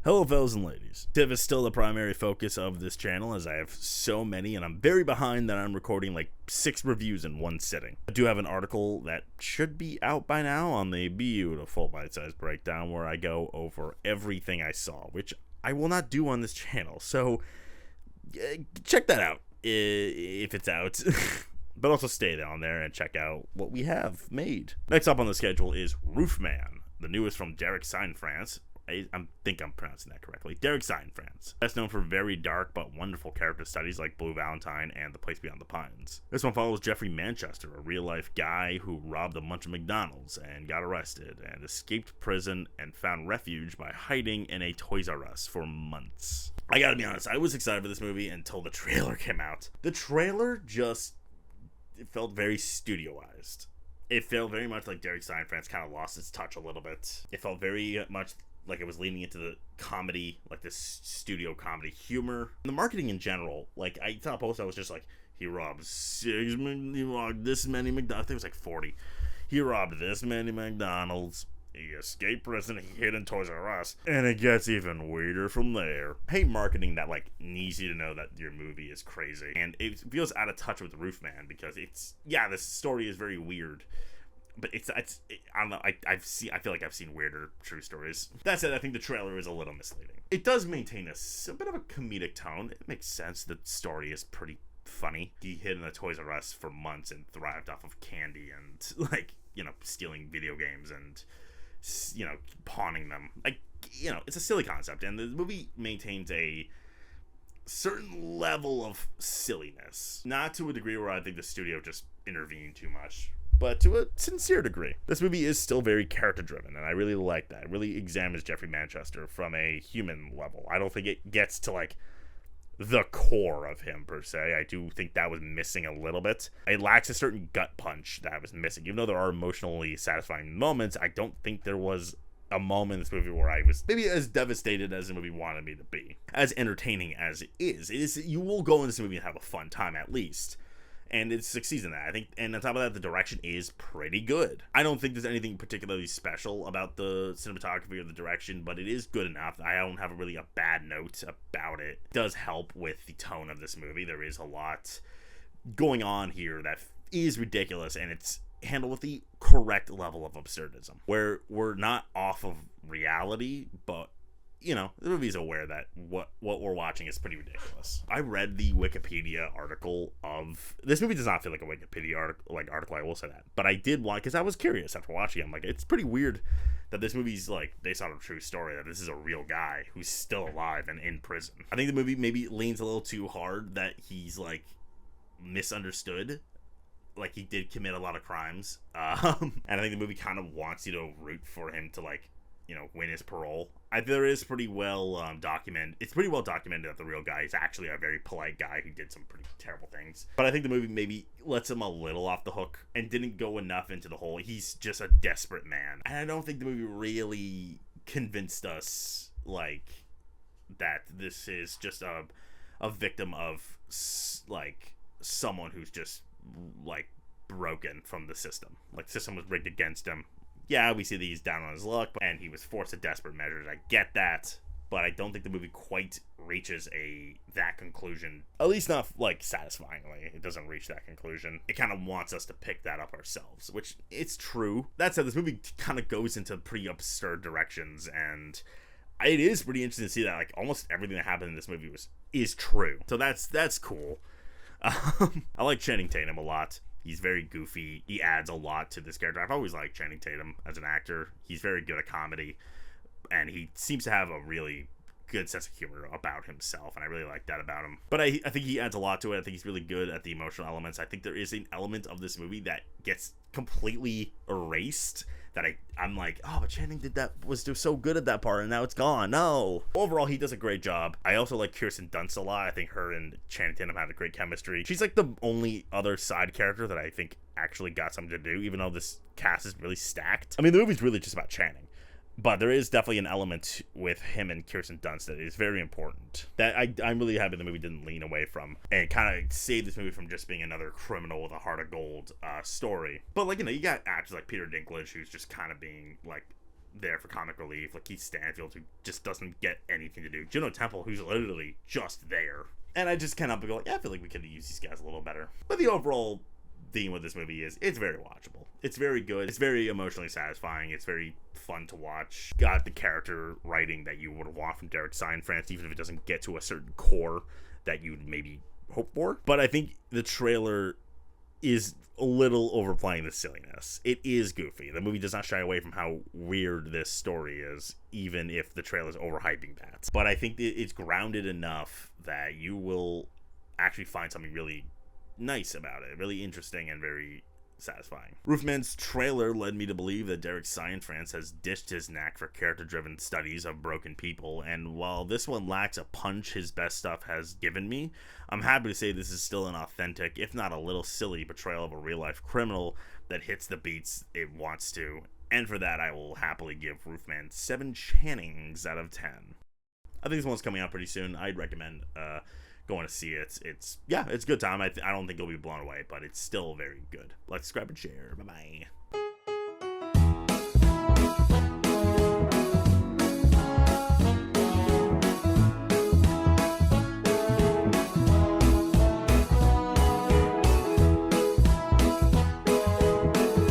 Hello fellas and ladies. Div is still the primary focus of this channel as I have so many and I'm very behind that I'm recording like 6 reviews in one sitting. I do have an article that should be out by now on the beautiful bite-sized breakdown where I go over everything I saw, which I will not do on this channel, so check that out if it's out. But also stay down there and check out what we have made. Next up on the schedule is ROOFMAN, the newest from Derek Seinfranz. I think I'm pronouncing that correctly. Derek Seinfranz. Best known for very dark but wonderful character studies like Blue Valentine and The Place Beyond the Pines. This one follows Jeffrey Manchester, a real-life guy who robbed a bunch of McDonald's and got arrested and escaped prison and found refuge by hiding in a Toys R Us for months. I gotta be honest, I was excited for this movie until the trailer came out. The trailer it felt very studioized. It felt very much like Derek Seinfranz kind of lost its touch a little bit. It felt very much like it was leaning into the comedy, like this studio comedy humor. And the marketing in general, like I saw a post that was just like, he robbed this many McDonald's, I think it was like 40. He robbed this many McDonald's, he escaped prison, he hid in Toys R Us, and it gets even weirder from there. I hate marketing that like needs you to know that your movie is crazy, and it feels out of touch with the ROOFMAN because this story is very weird. But I don't know, I feel like I've seen weirder true stories. That said, I think the trailer is a little misleading. It does maintain a bit of a comedic tone. It makes sense. The story is pretty funny. He hid in the Toys R Us for months and thrived off of candy and, like, stealing video games and, pawning them. Like, it's a silly concept. And the movie maintains a certain level of silliness. Not to a degree where I think the studio just intervened too much, but to a sincere degree. This movie is still very character-driven, and I really like that. It really examines Jeffrey Manchester from a human level. I don't think it gets to, like, the core of him, per se. I do think that was missing a little bit. It lacks a certain gut punch that was missing. Even though there are emotionally satisfying moments, I don't think there was a moment in this movie where I was maybe as devastated as the movie wanted me to be. As entertaining as it is, you will go in this movie and have a fun time, at least. And it succeeds in that, I think. And on top of that, the direction is pretty good. I don't think there's anything particularly special about the cinematography or the direction, but it is good enough. I don't have really a bad note about it. It does help with the tone of this movie. There is a lot going on here that is ridiculous, and it's handled with the correct level of absurdism, where we're not off of reality, but the movie's aware that what we're watching is pretty ridiculous. I read the Wikipedia article of this movie. Does not feel like a Wikipedia article, I will say that, but I did want, because I was curious after watching it. I'm like, it's pretty weird that this movie's like based on a true story, that this is a real guy who's still alive and in prison. I think the movie maybe leans a little too hard that he's like misunderstood, like he did commit a lot of crimes, and I think the movie kind of wants you to root for him to, like, win his parole. There is pretty well documented. It's pretty well documented that the real guy is actually a very polite guy who did some pretty terrible things. But I think the movie maybe lets him a little off the hook and didn't go enough into the whole, he's just a desperate man. And I don't think the movie really convinced us, like, that this is just a victim of, like, someone who's just, like, broken from the system. Like, the system was rigged against him. Yeah, we see that he's down on his luck, and he was forced to desperate measures. I get that, but I don't think the movie quite reaches that conclusion. At least not, like, satisfyingly. It doesn't reach that conclusion. It kind of wants us to pick that up ourselves, which it's true. That said, this movie kind of goes into pretty absurd directions, and it is pretty interesting to see that, like, almost everything that happened in this movie is true. So that's cool. I like Channing Tatum a lot. He's very goofy. He adds a lot to this character. I've always liked Channing Tatum as an actor. He's very good at comedy, and he seems to have a really good sense of humor about himself, and I really like that about him. But I think he adds a lot to it. I think he's really good at the emotional elements. I think there is an element of this movie that gets completely erased, that I'm like, oh, but Channing was so good at that part, and now it's gone. No. Overall, he does a great job. I also like Kirsten Dunst a lot. I think her and Channing Tatum had a great chemistry. She's like the only other side character that I think actually got something to do, even though this cast is really stacked. I mean, the movie's really just about Channing, but there is definitely an element with him and Kirsten Dunst that is very important, that I'm really happy the movie didn't lean away from and kind of save this movie from just being another criminal with a heart of gold story. But, like, you got actors like Peter Dinklage, who's just kind of being, like, there for comic relief, like Keith Stanfield, who just doesn't get anything to do, Juno Temple, who's literally just there, and I just can't help but go, yeah, I feel like we could have used these guys a little better. But the overall theme of this movie is it's very watchable. It's very good. It's very emotionally satisfying. It's very fun to watch. Got the character writing that you would want from Derek Seinfeld, even if it doesn't get to a certain core that you'd maybe hope for. But I think the trailer is a little overplaying the silliness. It is goofy. The movie does not shy away from how weird this story is, even if the trailer's overhyping that. But I think it's grounded enough that you will actually find something really nice about it, really interesting and very satisfying. Roofman's trailer led me to believe that Derek Seinfeld has ditched his knack for character-driven studies of broken people, and while this one lacks a punch his best stuff has given me, I'm happy to say this is still an authentic, if not a little silly, portrayal of a real-life criminal that hits the beats it wants to, and for that I will happily give Roofman 7 Channings out of 10. I think this one's coming out pretty soon. I'd recommend going to see it. It's a good time. I don't think you'll be blown away, but it's still very good. Like, subscribe and share. Bye-bye.